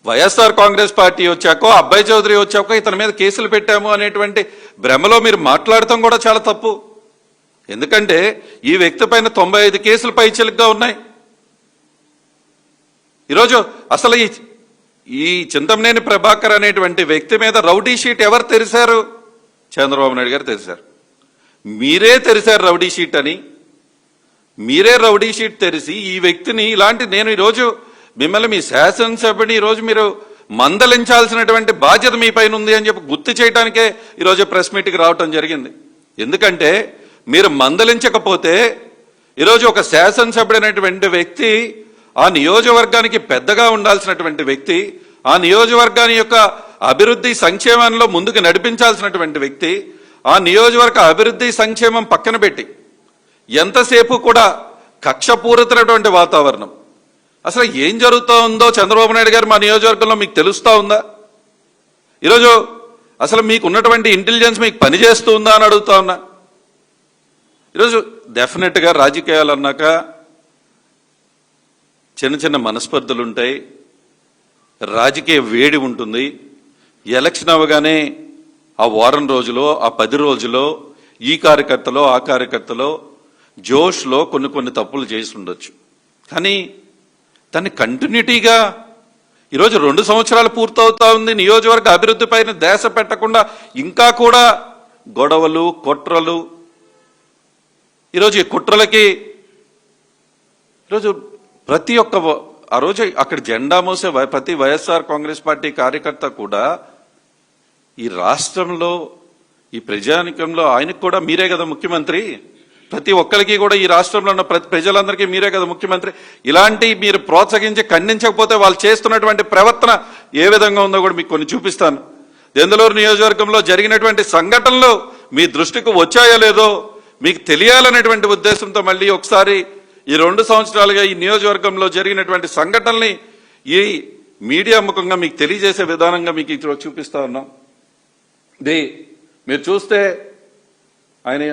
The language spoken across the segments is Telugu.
వైఎస్ఆర్ కాంగ్రెస్ పార్టీ వచ్చాకో అబ్బాయి చౌదరి వచ్చాకో ఇతని మీద కేసులు పెట్టాము అనేటువంటి భ్రమలో మీరు మాట్లాడటం కూడా చాలా తప్పు. ఎందుకంటే ఈ వ్యక్తి పైన 95 కేసులు పైచిలుగ్గా ఉన్నాయి. ఈరోజు అసలు ఈ చింతమనేని ప్రభాకర్ అనేటువంటి వ్యక్తి మీద రౌడీ షీట్ ఎవరు తెరిశారు? చంద్రబాబు నాయుడు గారు తెరిశారు. మీరే తెరిశారు రౌడీ షీట్ అని. మీరే రౌడీ షీట్ తెరిచి ఈ వ్యక్తిని ఇలాంటి నేను ఈరోజు మిమ్మల్ని మీ శాసనసభ్యుని ఈరోజు మీరు మందలించాల్సినటువంటి బాధ్యత మీ పైన ఉంది అని చెప్పి గుర్తు చేయడానికే ఈరోజు ప్రెస్ మీట్కి రావటం జరిగింది. ఎందుకంటే మీరు మందలించకపోతే ఈరోజు ఒక శాసనసభ్యుడైనటువంటి వ్యక్తి, ఆ నియోజకవర్గానికి పెద్దగా ఉండాల్సినటువంటి వ్యక్తి, ఆ నియోజకవర్గాన్ని యొక్క అభివృద్ధి సంక్షేమంలో ముందుకు నడిపించాల్సినటువంటి వ్యక్తి, ఆ నియోజకవర్గ అభివృద్ధి సంక్షేమం పక్కన పెట్టి ఎంతసేపు కూడా కక్షపూరితమైనటువంటి వాతావరణం. అసలు ఏం జరుగుతూ ఉందో చంద్రబాబు నాయుడు గారు మా నియోజకవర్గంలో మీకు తెలుస్తూ ఉందా? ఈరోజు అసలు మీకు ఉన్నటువంటి ఇంటెలిజెన్స్ మీకు పనిచేస్తూ ఉందా అని అడుగుతా ఉన్నా. ఈరోజు డెఫినెట్గా రాజకీయాలు అన్నాక చిన్న చిన్న మనస్పర్ధలు ఉంటాయి, రాజకీయ వేడి ఉంటుంది. ఎలక్షన్ అవ్వగానే ఆ వారం రోజులో ఆ 10 రోజులో ఈ కార్యకర్తలో ఆ కార్యకర్తలో జోష్లో కొన్ని తప్పులు చేసి ఉండొచ్చు. కానీ దాన్ని కంటిన్యూటీగా ఈరోజు 2 సంవత్సరాలు పూర్తవుతా ఉంది. నియోజకవర్గ అభివృద్ధి పైన ధ్యాస పెట్టకుండా ఇంకా కూడా గొడవలు కుట్రలు. ఈరోజు ఈ కుట్రలకి ఈరోజు ప్రతి ఒక్క ఆ రోజు అక్కడ జెండా మోసే ప్రతి వైఎస్ఆర్ కాంగ్రెస్ పార్టీ కార్యకర్త కూడా ఈ రాష్ట్రంలో ఈ ప్రజానికంలో ఆయనకు కూడా మీరే కదా ముఖ్యమంత్రి. ప్రతి ఒక్కరికి కూడా ఈ రాష్ట్రంలో ఉన్న ప్రతి ప్రజలందరికీ మీరే కదా ముఖ్యమంత్రి. ఇలాంటి మీరు ప్రోత్సహించి ఖండించకపోతే వాళ్ళు చేస్తున్నటువంటి ప్రవర్తన ఏ విధంగా ఉందో కూడా మీకు కొన్ని చూపిస్తాను. దెందులూరు నియోజకవర్గంలో జరిగినటువంటి సంఘటనలు మీ దృష్టికి వచ్చాయో లేదో మీకు తెలియాలనేటువంటి ఉద్దేశంతో మళ్ళీ ఒకసారి ఈ 2 సంవత్సరాలుగా ఈ నియోజకవర్గంలో జరిగినటువంటి సంఘటనల్ని ఈ మీడియా ముఖంగా మీకు తెలియజేసే విధానంగా మీకు ఇక్కడ చూపిస్తా ఉన్నాం. ఇది మీరు చూస్తే ఆయన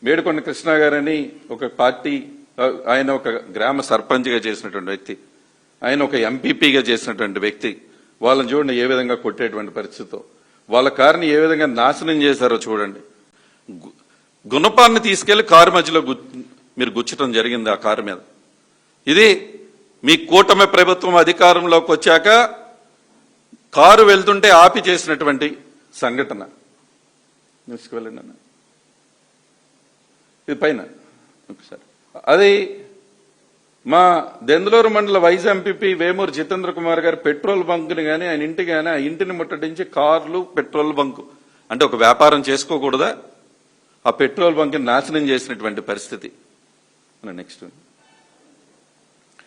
మేడుకొండ కృష్ణ గారని ఒక పార్టీ, ఆయన ఒక గ్రామ సర్పంచ్గా చేసినటువంటి వ్యక్తి, ఆయన ఒక ఎంపీపీగా చేసినటువంటి వ్యక్తి. వాళ్ళని చూడండి ఏ విధంగా కొట్టేటువంటి పరిస్థితితో, వాళ్ళ కారుని ఏ విధంగా నాశనం చేశారో చూడండి. గుణపాన్ని తీసుకెళ్లి కారు మధ్యలో మీరు గుచ్చటం జరిగింది ఆ కారు మీద. ఇది మీ కూటమి ప్రభుత్వం అధికారంలోకి వచ్చాక కారు వెళ్తుంటే ఆపి చేసినటువంటి సంఘటన. తీసుకువెళ్ళండి అన్న, ఇది పైన ఒకసారి. అది మా దెందులూరు మండల వైస్ ఎంపీపీ వేమూరు జితేంద్ర కుమార్ గారు పెట్రోల్ బంక్ని కానీ ఆయన ఇంటికి కానీ ఆ ఇంటిని ముట్టడించి కార్లు పెట్రోల్ బంకు అంటే ఒక వ్యాపారం చేసుకోకూడదా, ఆ పెట్రోల్ బంక్ని నాశనం చేసినటువంటి పరిస్థితి. నెక్స్ట్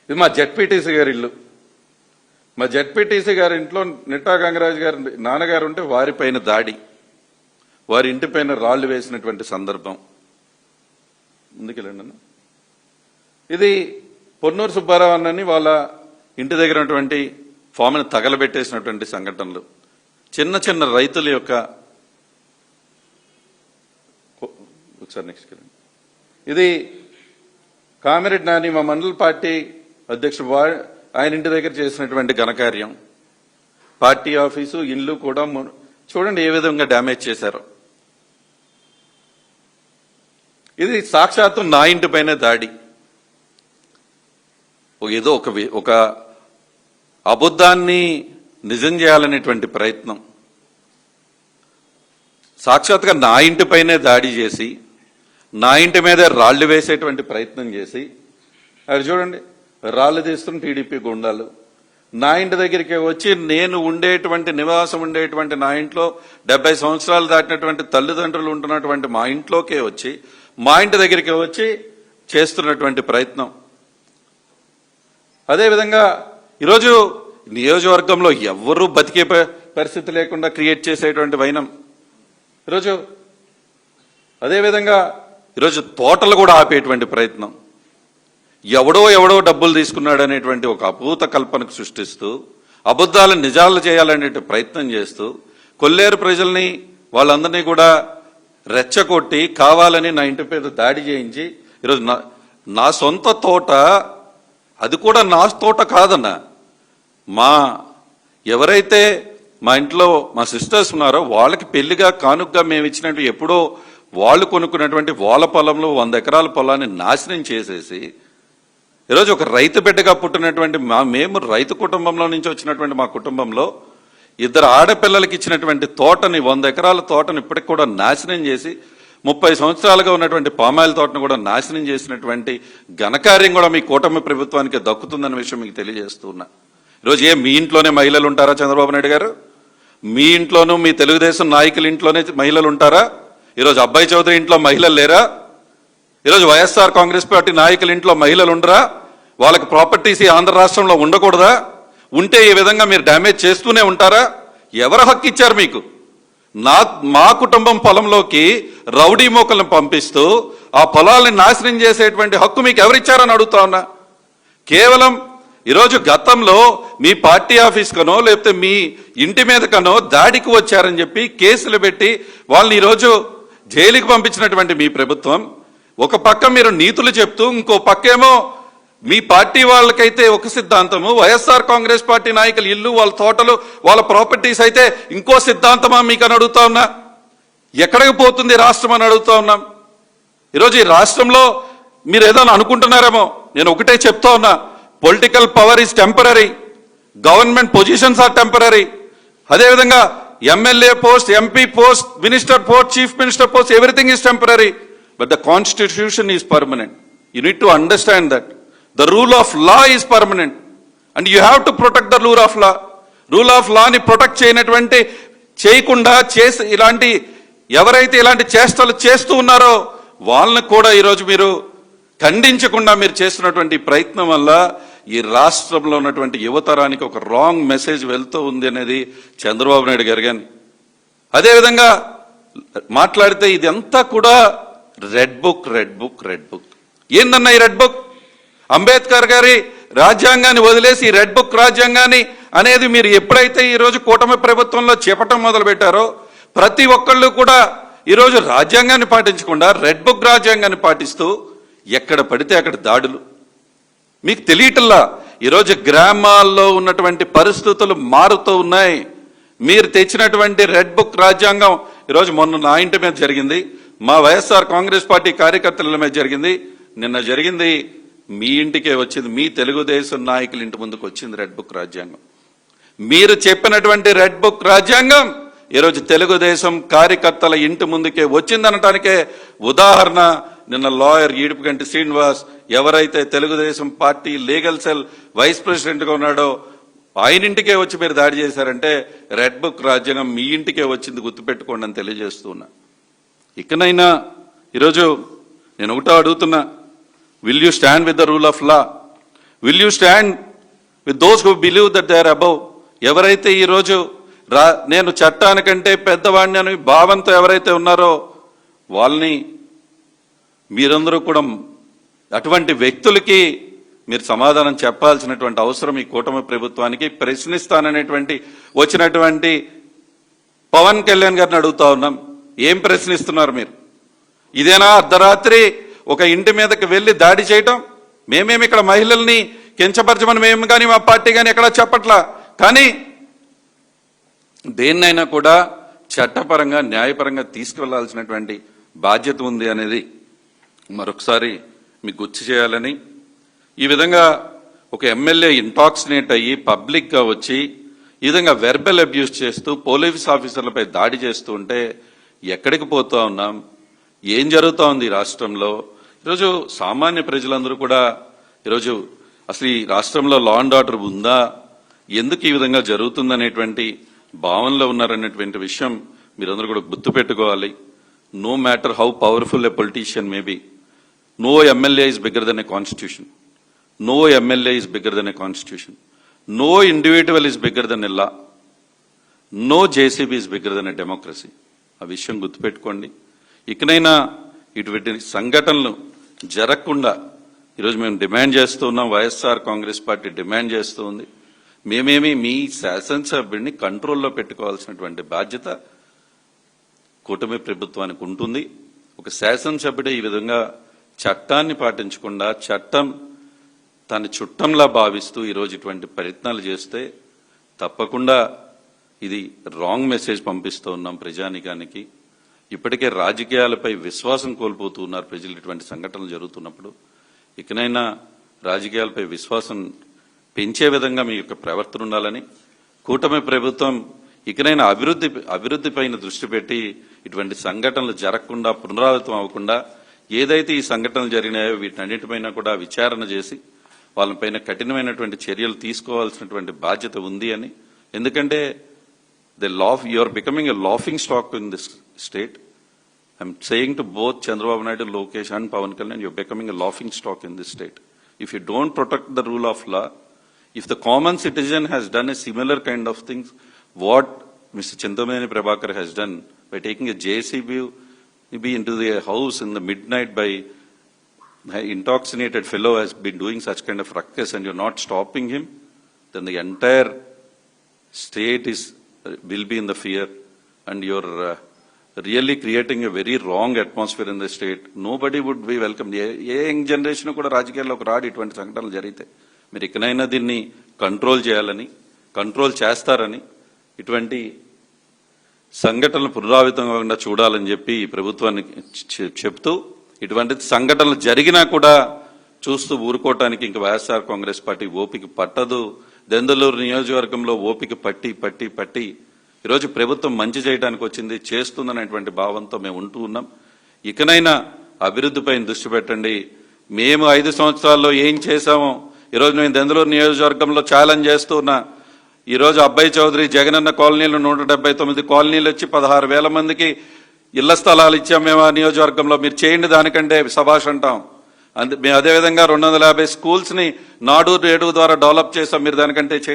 ఇది మా జెడ్పీటీసీ గారి ఇల్లు. మా జెడ్పీటీసీ గారి ఇంట్లో నిట్టా గంగరాజు గారి నాన్నగారు ఉంటే వారిపైన దాడి, వారి ఇంటిపైన రాళ్లు వేసినటువంటి సందర్భం. ముందుకెళ్ళండి అన్న. ఇది పొన్నూరు సుబ్బారావు అన్నని వాళ్ళ ఇంటి దగ్గర ఉన్నటువంటి ఫామ్ని తగలబెట్టేసినటువంటి సంఘటనలు. చిన్న చిన్న రైతుల యొక్క ఒకసారి నెక్స్ట్ వెళ్ళండి. ఇది కామిరెడ్డి నాని మా మండల పార్టీ అధ్యక్షుడు ఆయన ఇంటి దగ్గర చేసినటువంటి ఘనకార్యం. పార్టీ ఆఫీసు ఇల్లు కూడా చూడండి ఏ విధంగా డ్యామేజ్ చేశారో. ఇది సాక్షాత్తు నా ఇంటిపైనే దాడి. ఏదో ఒక అబద్ధాన్ని నిజం చేయాలనేటువంటి ప్రయత్నం. సాక్షాత్గా నా ఇంటిపైనే దాడి చేసి నా ఇంటి మీద రాళ్లు వేసేటువంటి ప్రయత్నం చేసి, అది చూడండి రాళ్లు తీస్తున్న టీడీపీ గుండాలు నా ఇంటి దగ్గరికి వచ్చి, నేను ఉండేటువంటి నివాసం ఉండేటువంటి నా ఇంట్లో 70 సంవత్సరాలు దాటినటువంటి తల్లిదండ్రులు ఉంటున్నటువంటి మా ఇంట్లోకే వచ్చి మా ఇంటి దగ్గరికి వచ్చి చేస్తున్నటువంటి ప్రయత్నం. అదేవిధంగా ఈరోజు నియోజకవర్గంలో ఎవరూ బతికే పరిస్థితి లేకుండా క్రియేట్ చేసేటువంటి వైనం ఈరోజు. అదేవిధంగా ఈరోజు తోటలు కూడా ఆపేటువంటి ప్రయత్నం. ఎవడో డబ్బులు తీసుకున్నాడు అనేటువంటి ఒక అభూత కల్పనకు సృష్టిస్తూ అబద్ధాలను నిజాలు చేయాలనే ప్రయత్నం చేస్తూ కొల్లేరు ప్రజల్ని వాళ్ళందరినీ కూడా రెచ్చగొట్టి కావాలని నా ఇంటి మీద దాడి చేయించి ఈరోజు నా సొంత తోట, అది కూడా నా తోట కాదన్న, ఎవరైతే మా ఇంట్లో మా సిస్టర్స్ ఉన్నారో వాళ్ళకి పెళ్లిగా కానుకగా మేము ఇచ్చినట్టు ఎప్పుడో వాళ్ళు కొనుక్కున్నటువంటి వాళ్ళ పొలంలో 100 ఎకరాల పొలాన్ని నాశనం చేసేసి ఈరోజు ఒక రైతు బిడ్డగా పుట్టినటువంటి మేము రైతు కుటుంబంలో నుంచి వచ్చినటువంటి మా కుటుంబంలో 2 ఆడపిల్లలకి ఇచ్చినటువంటి తోటని 100 ఎకరాల తోటని ఇప్పటికి కూడా నాశనం చేసి 30 సంవత్సరాలుగా ఉన్నటువంటి పామాయిల్ తోటను కూడా నాశనం చేసినటువంటి ఘనకార్యం కూడా మీ కూటమి ప్రభుత్వానికి దక్కుతుందన్న విషయం మీకు తెలియజేస్తున్నా. ఈరోజు మీ ఇంట్లోనే మహిళలు ఉంటారా చంద్రబాబు నాయుడు గారు? మీ ఇంట్లోనూ మీ తెలుగుదేశం నాయకుల ఇంట్లోనే మహిళలు ఉంటారా? ఈరోజు అబ్బాయి చౌదరి ఇంట్లో మహిళలు లేరా? ఈరోజు వైఎస్ఆర్ కాంగ్రెస్ పార్టీ నాయకుల ఇంట్లో మహిళలు ఉండరా? వాళ్ళకి ప్రాపర్టీస్ ఆంధ్ర రాష్ట్రంలో ఉండకూడదా? ఉంటే ఈ విధంగా మీరు డ్యామేజ్ చేస్తూనే ఉంటారా? ఎవరు హక్కు ఇచ్చారు మీకు? మా కుటుంబం పొలంలోకి రౌడీ మోకలను పంపిస్తూ ఆ పొలాల్ని నాశనం చేసేటువంటి హక్కు మీకు ఎవరిచ్చారని అడుగుతా ఉన్నా. కేవలం ఈరోజు గతంలో మీ పార్టీ ఆఫీస్ కనో లేకపోతే మీ ఇంటి మీద కనో దాడికి వచ్చారని చెప్పి కేసులు పెట్టి వాళ్ళని ఈరోజు జైలుకి పంపించినటువంటి మీ ప్రభుత్వం ఒక పక్క మీరు నీతులు చెప్తూ ఇంకో పక్కేమో మీ పార్టీ వాళ్ళకైతే ఒక సిద్ధాంతము, వైఎస్ఆర్ కాంగ్రెస్ పార్టీ నాయకులు ఇల్లు వాళ్ళ తోటలు వాళ్ళ ప్రాపర్టీస్ అయితే ఇంకో సిద్ధాంతమా మీకు అని అడుగుతా ఉన్నా. ఎక్కడికి పోతుంది రాష్ట్రం అని అడుగుతా ఉన్నాం. ఈరోజు ఈ రాష్ట్రంలో మీరు ఏదో అనుకుంటున్నారేమో, నేను ఒకటే చెప్తా ఉన్నా, political power is temporary, government positions are temporary. అదేవిధంగా MLA post, MP post, minister post, chief minister post, everything is temporary, but the constitution is permanent. You need to understand that. The rule of law is permanent and you have to protect the rule of law. Rule of law ni protect చేయకుండా ఇలాంటి ఎవరైతే ఇలాంటి చేష్టలు చేస్తూ ఉన్నారో వాళ్ళని కూడా ఈరోజు మీరు ఖండించకుండా మీరు చేస్తున్నటువంటి ప్రయత్నం వల్ల ఈ రాష్ట్రంలో ఉన్నటువంటి యువతరానికి ఒక రాంగ్ మెసేజ్ వెళ్తూ ఉంది అనేది చంద్రబాబు నాయుడు గారు. కానీ అదేవిధంగా మాట్లాడితే ఇదంతా కూడా రెడ్ బుక్. ఏందన్నా ఈ రెడ్ బుక్? అంబేద్కర్ గారి రాజ్యాంగాన్ని వదిలేసి ఈ రెడ్ బుక్ రాజ్యాంగాన్ని అనేది మీరు ఎప్పుడైతే ఈరోజు కూటమి ప్రభుత్వంలో చేపట్టం మొదలు పెట్టారో ప్రతి ఒక్కళ్ళు కూడా ఈరోజు రాజ్యాంగాన్ని పాటించకుండా రెడ్ బుక్ రాజ్యాంగాన్ని పాటిస్తూ ఎక్కడ పడితే అక్కడ దాడులు. మీకు తెలియటల్లా ఈరోజు గ్రామాల్లో ఉన్నటువంటి పరిస్థితులు మారుతూ ఉన్నాయి. మీరు తెచ్చినటువంటి రెడ్ బుక్ రాజ్యాంగం ఈరోజు మొన్న నా ఇంటి మీద జరిగింది, మా వైఎస్ఆర్ కాంగ్రెస్ పార్టీ కార్యకర్తల మీద జరిగింది, నిన్న జరిగింది మీ ఇంటికే వచ్చింది, మీ తెలుగుదేశం నాయకుల ఇంటి ముందుకు వచ్చింది రెడ్ బుక్ రాజ్యాంగం. మీరు చెప్పినటువంటి రెడ్ బుక్ రాజ్యాంగం ఈరోజు తెలుగుదేశం కార్యకర్తల ఇంటి ముందుకే వచ్చిందనటానికే ఉదాహరణ నిన్న లాయర్ ఈడుపుగంటి శ్రీనివాస్ ఎవరైతే Telugu Desam party legal cell vice ప్రెసిడెంట్గా ఉన్నాడో ఆయన ఇంటికే వచ్చి మీరు దాడి చేశారంటే రెడ్ బుక్ రాజ్యాంగం మీ ఇంటికే వచ్చింది, గుర్తుపెట్టుకోండి అని తెలియజేస్తున్నా. ఇకనైనా ఈరోజు నేను ఒకటో అడుగుతున్నా, will you stand with the rule of law? Will you stand with those who believe that they are above? ఎవరైతే ఈరోజు నేను చట్టానికంటే పెద్దవాడిని అని భావంతో ఎవరైతే ఉన్నారో వాళ్ళని మీరందరూ కూడా అటువంటి వ్యక్తులకి మీరు సమాధానం చెప్పాల్సినటువంటి అవసరం ఈ కూటమి ప్రభుత్వానికి. ప్రశ్నిస్తాననేటువంటి వచ్చినటువంటి పవన్ కళ్యాణ్ గారిని అడుగుతా ఉన్నాం, ఏం ప్రశ్నిస్తున్నారు మీరు? ఇదేనా అర్ధరాత్రి ఒక ఇంటి మీదకి వెళ్ళి దాడి చేయటం? మేమేమి ఇక్కడ మహిళల్ని కించపరచమని మేము కానీ మా పార్టీ కానీ ఎక్కడా చెప్పట్లా. కానీ దేన్నైనా కూడా చట్టపరంగా న్యాయపరంగా తీసుకువెళ్లాల్సినటువంటి బాధ్యత ఉంది అనేది మరొకసారి మీకు గుర్తు చేయాలని. ఈ విధంగా ఒక ఎమ్మెల్యే ఇంటాక్సినేట్ అయ్యి పబ్లిక్గా వచ్చి ఈ విధంగా వెర్బల్ అబ్యూస్ చేస్తూ పోలీస్ ఆఫీసర్లపై దాడి చేస్తూ ఉంటే ఎక్కడికి పోతా ఉన్నాం? ఏం జరుగుతూ ఉంది ఈ రాష్ట్రంలో? ఈరోజు సామాన్య ప్రజలందరూ కూడా ఈరోజు అసలు ఈ రాష్ట్రంలో లా అండ్ ఆర్డర్ ఉందా, ఎందుకు ఈ విధంగా జరుగుతుందనేటువంటి భావనలో ఉన్నారనేటువంటి విషయం మీరందరూ కూడా గుర్తుపెట్టుకోవాలి. No matter how powerful a politician may be, no MLA is bigger than a constitution. No MLA is bigger than a constitution. No individual is bigger than a law. No JCB is bigger than a democracy. ఆ విషయం గుర్తుపెట్టుకోండి. ఇకనైనా ఇటువంటి సంఘటనలు జరగకుండా ఈరోజు మేము డిమాండ్ చేస్తూ ఉన్నాం. వైఎస్ఆర్ కాంగ్రెస్ పార్టీ డిమాండ్ చేస్తూ ఉంది. మేమేమి మీ శాసనసభ్యుడిని కంట్రోల్లో పెట్టుకోవాల్సినటువంటి బాధ్యత కూటమి ప్రభుత్వానికి ఉంటుంది. ఒక శాసనసభ్యుడే ఈ విధంగా చట్టాన్ని పాటించకుండా తన చుట్టంలా భావిస్తూ ఈరోజు ఇటువంటి ప్రయత్నాలు చేస్తే తప్పకుండా ఇది రాంగ్ మెసేజ్ పంపిస్తూ ఉన్నాం ప్రజానికానికి. ఇప్పటికే రాజకీయాలపై విశ్వాసం కోల్పోతూ ఉన్నారు ప్రజలు ఇటువంటి సంఘటనలు జరుగుతున్నప్పుడు. ఇకనైనా రాజకీయాలపై విశ్వాసం పెంచే విధంగా మీ యొక్క ప్రవర్తన ఉండాలని, కూటమి ప్రభుత్వం ఇకనైనా అభివృద్ధి పైన దృష్టి పెట్టి ఇటువంటి సంఘటనలు జరగకుండా పునరావృతం అవ్వకుండా ఏదైతే ఈ సంఘటనలు జరిగినాయో వీటన్నిటిపైన కూడా విచారణ చేసి వాళ్ళపైన కఠినమైనటువంటి చర్యలు తీసుకోవాల్సినటువంటి బాధ్యత ఉంది అని. ఎందుకంటే you are becoming a laughing stock in this state. I'm saying to both Chandrababu Naidu, Lokesh and Pawan Kalyan, you're becoming a laughing stock in this state. If you don't protect the rule of law, if the common citizen has done a similar kind of things, what Mr. Chintamani Prabhakar has done by taking a JCB into the house in the midnight by intoxicated fellow has been doing such kind of ruckus and you're not stopping him, then the entire state will be in the fear and you're really creating a very wrong atmosphere in the state. Nobody would be welcome. A young generation కూడా రాజకీయాల్లోకి రాడు ఇటువంటి సంఘటనలు జరిగితే. మీరు ఇకనైనా దీన్ని కంట్రోల్ చేయాలని, కంట్రోల్ చేస్తారని, ఇటువంటి సంఘటనలు పునరావృతం కాకుండా చూడాలని చెప్పి ఈ ప్రభుత్వానికి చెప్తూ, ఇటువంటి సంఘటనలు జరిగినా కూడా చూస్తూ ఊరుకోవటానికి ఇంకా వైఎస్ఆర్ కాంగ్రెస్ పార్టీ ఓపిక పట్టదు. దెందులూరు నియోజకవర్గంలో ఓపిక పట్టి ఈరోజు ప్రభుత్వం మంచి చేయడానికి వచ్చింది, చేస్తుందనేటువంటి భావంతో మేము ఉంటూ ఉన్నాం. ఇకనైనా అభివృద్ధిపై దృష్టి పెట్టండి. మేము 5 సంవత్సరాల్లో ఏం చేశామో ఈరోజు నేను దెందులూరు నియోజకవర్గంలో ఛాలెంజ్ చేస్తూ ఉన్నా. ఈరోజు అబ్బాయి చౌదరి జగనన్న కాలనీలో 179 కాలనీలు వచ్చి 16,000 మందికి ఇళ్ల స్థలాలు ఇచ్చాం మేము ఆ నియోజకవర్గంలో. మీరు చేయండి, దానికంటే సభాష్ అంటాం. మేము అదేవిధంగా 250 స్కూల్స్ ని నాడు నేడు ద్వారా డెవలప్ చేస్తాం, మీరు దానికంటే చేయండి.